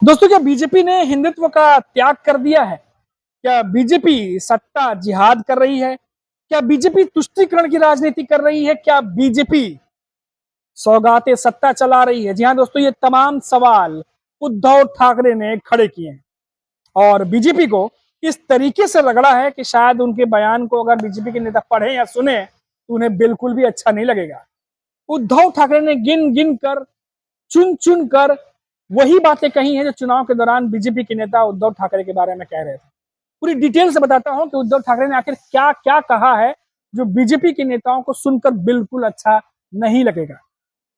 दोस्तों, क्या बीजेपी ने हिंदुत्व का त्याग कर दिया है? क्या बीजेपी सत्ता जिहाद कर रही है? क्या बीजेपी तुष्टीकरण की राजनीति कर रही है? क्या बीजेपी सौगाते सत्ता चला रही है? जी हाँ दोस्तों, ये तमाम सवाल उद्धव ठाकरे ने खड़े किए हैं और बीजेपी को इस तरीके से रगड़ा है कि शायद उनके बयान को अगर बीजेपी के नेता पढ़े या सुने तो उन्हें बिल्कुल भी अच्छा नहीं लगेगा। उद्धव ठाकरे ने गिन गिन कर, चुन चुन कर वही बातें कही हैं जो चुनाव के दौरान बीजेपी के नेता उद्धव ठाकरे के बारे में कह रहे थे। पूरी डिटेल से बताता हूं कि उद्धव ठाकरे ने आखिर क्या क्या कहा है जो बीजेपी के नेताओं को सुनकर बिल्कुल अच्छा नहीं लगेगा।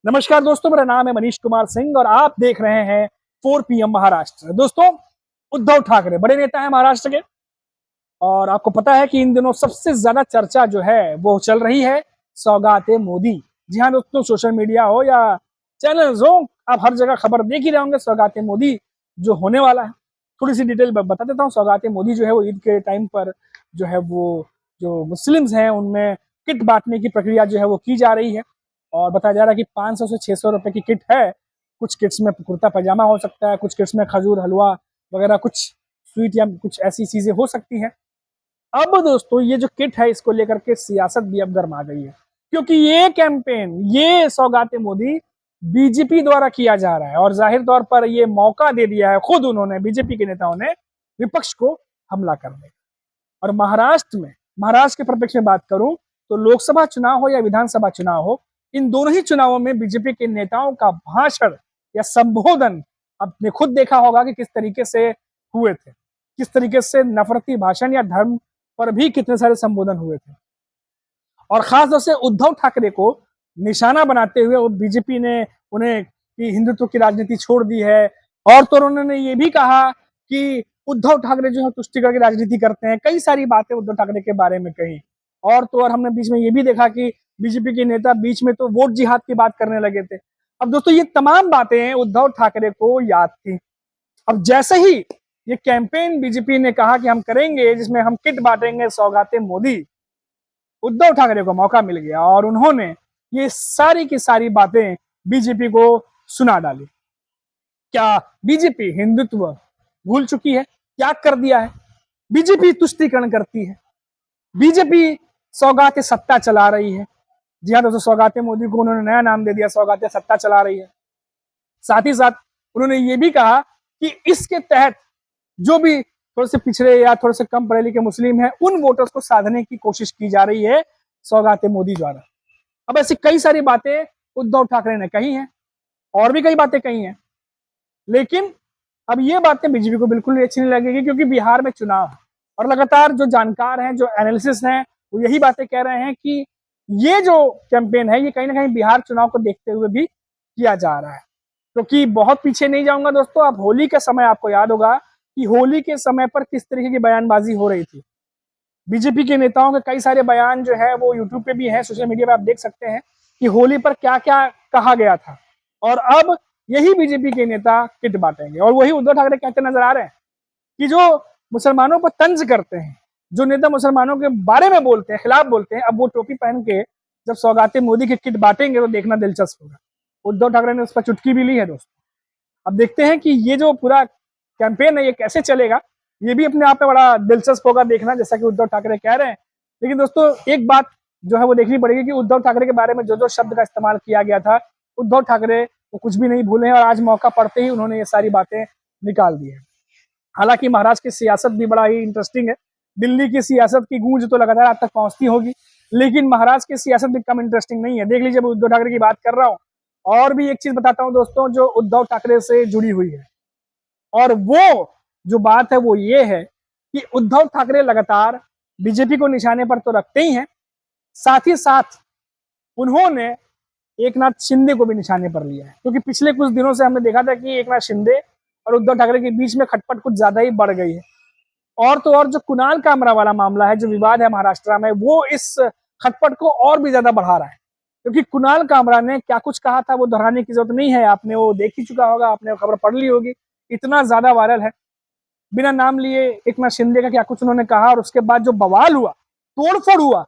नमस्कार दोस्तों, मेरा नाम है मनीष कुमार सिंह और आप देख रहे हैं 4 PM महाराष्ट्र। दोस्तों, उद्धव ठाकरे बड़े नेता हैं महाराष्ट्र के और आपको पता है कि इन दिनों सबसे ज्यादा चर्चा जो है वो चल रही है सौगाते मोदी। जी हाँ दोस्तों, सोशल मीडिया हो या चैनल्स हो, आप हर जगह खबर देख ही रहे होंगे सौगाते मोदी जो होने वाला है। थोड़ी सी डिटेल बता देता हूँ। सौगाते मोदी जो है वो ईद के टाइम पर जो है वो जो मुस्लिम्स हैं उनमें किट बांटने की प्रक्रिया जो है वो की जा रही है और बताया जा रहा है कि 500 से 600 रुपए की किट है। कुछ किट्स में कुर्ता पजामा हो सकता है, कुछ किट्स में खजूर हलवा वगैरह कुछ स्वीट या कुछ ऐसी चीजें हो सकती हैं। अब दोस्तों, ये जो किट है इसको लेकर के सियासत भी अब गर्मा गई है क्योंकि ये कैंपेन, ये सौगाते मोदी बीजेपी द्वारा किया जा रहा है और जाहिर तौर पर ये मौका दे दिया है खुद उन्होंने, बीजेपी के नेताओं ने, विपक्ष को हमला करने का। और महाराष्ट्र के परिप्रेक्ष्य में बात करूं तो लोकसभा चुनाव हो या विधानसभा चुनाव हो, इन दोनों ही चुनावों में बीजेपी के नेताओं का भाषण या संबोधन आपने खुद देखा होगा कि किस तरीके से हुए थे, किस तरीके से नफरती भाषण या धर्म पर भी कितने सारे संबोधन हुए थे। और खासतौर से उद्धव ठाकरे को निशाना बनाते हुए बीजेपी ने उन्हें कि हिंदुत्व की राजनीति छोड़ दी है। और तो उन्होंने ये भी कहा कि उद्धव ठाकरे जो है तुष्टिकरण की राजनीति करते हैं। कई सारी बातें उद्धव ठाकरे के बारे में कही। और तो और हमने बीच में ये भी देखा कि बीजेपी के नेता बीच में तो वोट जिहाद की बात करने लगे थे। अब दोस्तों, ये तमाम बातें उद्धव ठाकरे को याद थी। अब जैसे ही ये कैंपेन बीजेपी ने कहा कि हम करेंगे जिसमें हम किट बांटेंगे सौगाते मोदी, उद्धव ठाकरे को मौका मिल गया और उन्होंने ये सारी की सारी बातें बीजेपी को सुना डाली। क्या बीजेपी हिंदुत्व भूल चुकी है? त्याग कर दिया है? बीजेपी तुष्टीकरण करती है? बीजेपी सौगाते सत्ता चला रही है? जी हाँ दोस्तों, सौगाते मोदी को उन्होंने नया नाम दे दिया, सौगाते सत्ता चला रही है। साथ ही साथ उन्होंने ये भी कहा कि इसके तहत जो भी थोड़े से पिछड़े या थोड़े से कम पढ़े लिखे मुस्लिम हैं उन वोटर्स को साधने की कोशिश की जा रही है सौगाते मोदी द्वारा। अब ऐसी कई सारी बातें उद्धव ठाकरे ने कही हैं और भी कई बातें कही हैं, लेकिन अब ये बातें बीजेपी को बिल्कुल भी अच्छी नहीं लगेगी क्योंकि बिहार में चुनाव है और लगातार जो जानकार हैं, जो एनालिसिस हैं, वो यही बातें कह रहे हैं कि ये जो कैंपेन है ये कहीं ना कहीं बिहार चुनाव को देखते हुए भी किया जा रहा है। क्योंकि बहुत पीछे नहीं जाऊंगा दोस्तों, आप होली के समय आपको याद होगा कि होली के समय पर किस तरीके की बयानबाजी हो रही थी। बीजेपी के नेताओं के कई सारे बयान जो है वो यूट्यूब पे भी है, सोशल मीडिया पे आप देख सकते हैं कि होली पर क्या क्या कहा गया था। और अब यही बीजेपी के नेता किट बांटेंगे और वही उद्धव ठाकरे कहते नजर आ रहे हैं कि जो मुसलमानों पर तंज करते हैं, जो नेता मुसलमानों के बारे में बोलते हैं, खिलाफ बोलते हैं, अब वो टोपी पहन के जब सौगाते मोदी के किट बांटेंगे तो देखना दिलचस्प होगा। उद्धव ठाकरे ने उस पर चुटकी भी ली है दोस्तों। अब देखते हैं कि ये जो पूरा कैंपेन है ये कैसे चलेगा, ये भी अपने आप में बड़ा दिलचस्प होगा देखना, जैसा कि उद्धव ठाकरे कह रहे हैं। लेकिन दोस्तों, एक बात जो है वो देखनी पड़ेगी कि उद्धव ठाकरे के बारे में जो जो शब्द का इस्तेमाल किया गया था, उद्धव ठाकरे वो कुछ भी नहीं भूले हैं और आज मौका पड़ते ही उन्होंने ये सारी बातें निकाल दी है। हालांकि महाराष्ट्र की सियासत भी बड़ा ही इंटरेस्टिंग है। दिल्ली की सियासत की गूंज तो लगातार आप तक पहुंचती होगी, लेकिन महाराष्ट्र की सियासत भी कम इंटरेस्टिंग नहीं है। देख लीजिए, उद्धव ठाकरे की बात कर रहा हूँ और भी एक चीज बताता हूँ दोस्तों जो उद्धव ठाकरे से जुड़ी हुई है, और वो जो बात है वो ये है कि उद्धव ठाकरे लगातार बीजेपी को निशाने पर तो रखते ही हैं, साथ ही साथ उन्होंने एकनाथ शिंदे को भी निशाने पर लिया है। क्योंकि पिछले कुछ दिनों से हमने देखा था कि एकनाथ शिंदे और उद्धव ठाकरे के बीच में खटपट कुछ ज्यादा ही बढ़ गई है। और तो और जो कुणाल कामरा वाला मामला है, जो विवाद है महाराष्ट्र में, वो इस खटपट को और भी ज्यादा बढ़ा रहा है। क्योंकि कुणाल कामरा ने क्या कुछ कहा था वो दोहराने की जरूरत नहीं है, आपने वो देख ही चुका होगा, आपने खबर पढ़ ली होगी, इतना ज्यादा वायरल है। बिना नाम लिए एकनाथ शिंदे का क्या कुछ उन्होंने कहा और उसके बाद जो बवाल हुआ, तोड़फोड़ हुआ,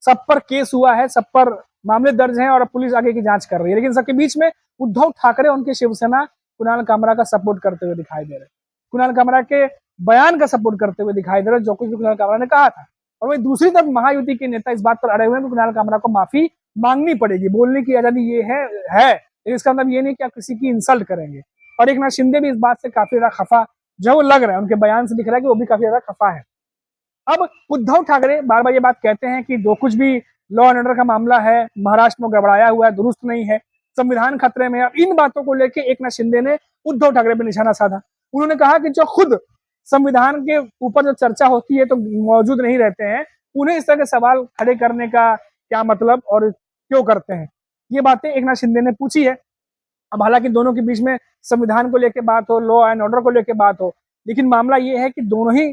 सब पर केस हुआ है, सब पर मामले दर्ज हैं और पुलिस आगे की जांच कर रही है। लेकिन सबके बीच में उद्धव ठाकरे और उनकी शिवसेना कुणाल कामरा का सपोर्ट करते हुए दिखाई दे रहे हैं, कुणाल कामरा के बयान का सपोर्ट करते हुए दिखाई दे रहे हैं, जो कुछ भी कुणाल कामरा ने कहा था। और वही दूसरी तरफ महायुति के नेता इस बात पर अड़े हुए हैं कि कुणाल कामरा को माफी मांगनी पड़ेगी, बोलने की आजादी ये है, इसका मतलब ये नहीं कि आप किसी की इंसल्ट करेंगे। और एक नाथ शिंदे भी इस बात से काफी ज्यादा खफा जो वो लग रहा है, उनके बयान से दिख रहा है कि वो भी काफी ज्यादा खफा है। अब उद्धव ठाकरे बार बार ये बात कहते हैं कि जो कुछ भी लॉ एंड ऑर्डर का मामला है महाराष्ट्र में गड़बड़ाया हुआ है, दुरुस्त नहीं है, संविधान खतरे में है। इन बातों को लेकर एक नाथ शिंदे ने उद्धव ठाकरे पर निशाना साधा। उन्होंने कहा कि जो खुद संविधान के ऊपर जो चर्चा होती है तो मौजूद नहीं रहते हैं, उन्हें इस तरह के सवाल खड़े करने का क्या मतलब और क्यों करते हैं, ये बातें एक नाथ शिंदे ने पूछी है। अब हालांकि दोनों के बीच में संविधान को लेकर बात हो, लॉ एंड ऑर्डर को लेकर बात हो, लेकिन मामला ये है कि दोनों ही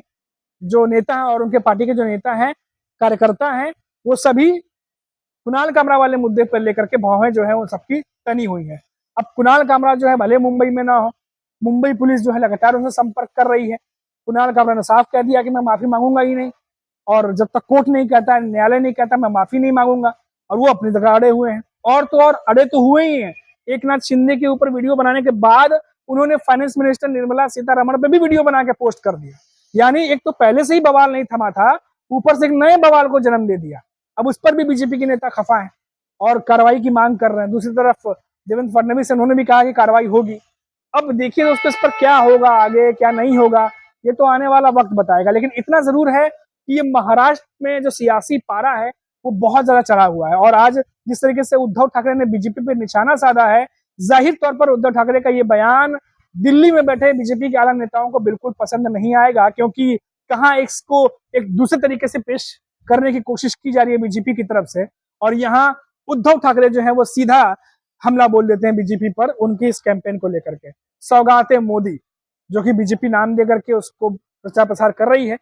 जो नेता हैं और उनके पार्टी के जो नेता हैं, कार्यकर्ता हैं, वो सभी कुणाल कामरा वाले मुद्दे पर लेकर के भौहें जो है वो सबकी तनी हुई है। अब कुणाल कामरा जो है भले मुंबई में ना हो, मुंबई पुलिस जो है लगातार उनसे संपर्क कर रही है। कुणाल कामरा ने साफ कह दिया कि मैं माफी मांगूंगा ही नहीं, और जब तक कोर्ट नहीं कहता, न्यायालय नहीं कहता, मैं माफी नहीं मांगूंगा। और वो अपनी जगह अड़े हुए हैं, और तो और अड़े तो हुए ही हैं। एक नाथ शिंदे के ऊपर वीडियो बनाने के बाद उन्होंने फाइनेंस मिनिस्टर निर्मला सीतारमण पे भी वीडियो बना के पोस्ट कर दिया। यानी एक तो पहले से ही बवाल नहीं थमा था, ऊपर से एक नए बवाल को जन्म दे दिया। अब उस पर भी बीजेपी के नेता खफा है और कार्रवाई की मांग कर रहे हैं। दूसरी तरफ देवेंद्र फडणवीस उन्होंने भी कहा कि कार्रवाई होगी। अब देखिए दोस्तों, इस पर क्या होगा आगे, क्या नहीं होगा, ये तो आने वाला वक्त बताएगा। लेकिन इतना जरूर है कि ये महाराष्ट्र में जो सियासी पारा है वो बहुत ज्यादा चढ़ा हुआ है। और आज जिस तरीके से उद्धव ठाकरे ने बीजेपी पर निशाना साधा है, जाहिर तौर पर उद्धव ठाकरे का ये बयान दिल्ली में बैठे बीजेपी के आला नेताओं को बिल्कुल पसंद नहीं आएगा, क्योंकि कहाँ इसको एक दूसरे तरीके से पेश करने की कोशिश की जा रही है बीजेपी की तरफ से, और यहाँ उद्धव ठाकरे जो है वो सीधा हमला बोल देते हैं बीजेपी पर उनकी इस कैंपेन को लेकर के। सौगाते मोदी जो कि बीजेपी नाम दे करके उसको प्रचार प्रसार कर रही है,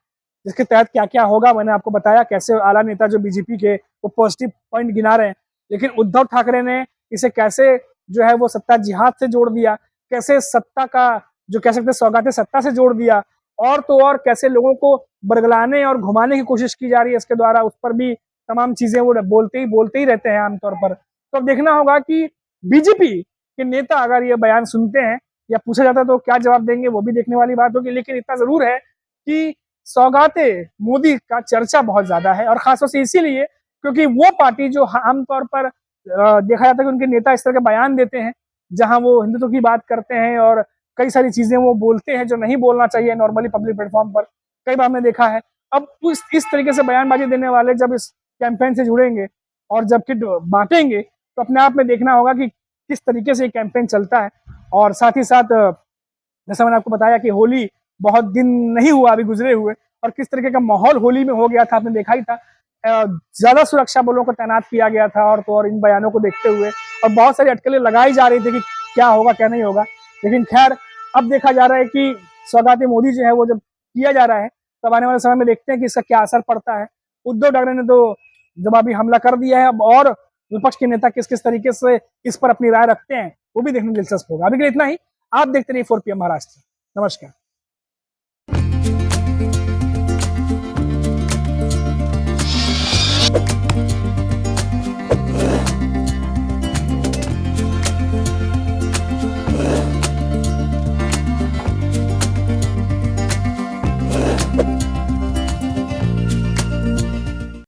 जिसके तहत क्या क्या होगा मैंने आपको बताया, कैसे आला नेता जो बीजेपी के वो पॉजिटिव पॉइंट गिना रहे हैं। लेकिन उद्धव ठाकरे ने इसे कैसे जो है वो सत्ता जिहाद से जोड़ दिया, कैसे सत्ता का जो कह सकते सौगाते सत्ता से जोड़ दिया, और तो और कैसे लोगों को बरगलाने और घुमाने की कोशिश की जा रही है इसके द्वारा, उस पर भी तमाम चीजें वो बोलते ही रहते हैं आमतौर पर। तो अब देखना होगा कि बीजेपी के नेता अगर ये बयान सुनते हैं या पूछा जाता है तो क्या जवाब देंगे, वो भी देखने वाली बात होगी। लेकिन इतना जरूर है कि सौगाते मोदी का चर्चा बहुत ज्यादा है, और खासतौर से इसीलिए क्योंकि वो पार्टी जो आमतौर पर देखा जाता है कि उनके नेता इस तरह के बयान देते हैं जहां वो हिंदुत्व की बात करते हैं और कई सारी चीजें वो बोलते हैं जो नहीं बोलना चाहिए नॉर्मली पब्लिक प्लेटफॉर्म पर, कई बार हमने देखा है। अब इस तरीके से बयानबाजी देने वाले जब इस कैंपेन से जुड़ेंगे और जब किट बांटेंगे तो अपने आप में देखना होगा कि किस तरीके से ये कैंपेन चलता है। और साथ ही साथ जैसा मैंने आपको बताया कि होली बहुत दिन नहीं हुआ अभी गुजरे हुए, और किस तरीके का माहौल होली में हो गया था आपने देखा ही था। ज्यादा सुरक्षा बलों को तैनात किया गया था, और तो और इन बयानों को देखते हुए और बहुत सारी अटकलें लगाई जा रही थी कि क्या होगा क्या नहीं होगा। लेकिन खैर अब देखा जा रहा है कि सौगाते मोदी जो है वो जब किया जा रहा है, तब आने वाले समय में देखते हैं कि इसका क्या असर पड़ता है। उद्धव ठाकरे ने तो जवाबी हमला कर दिया है, अब और विपक्ष के नेता किस किस तरीके से इस पर अपनी राय रखते हैं वो भी देखना दिलचस्प होगा। अभी के लिए इतना ही। आप देखते रहिए 4 PM महाराष्ट्र। नमस्कार।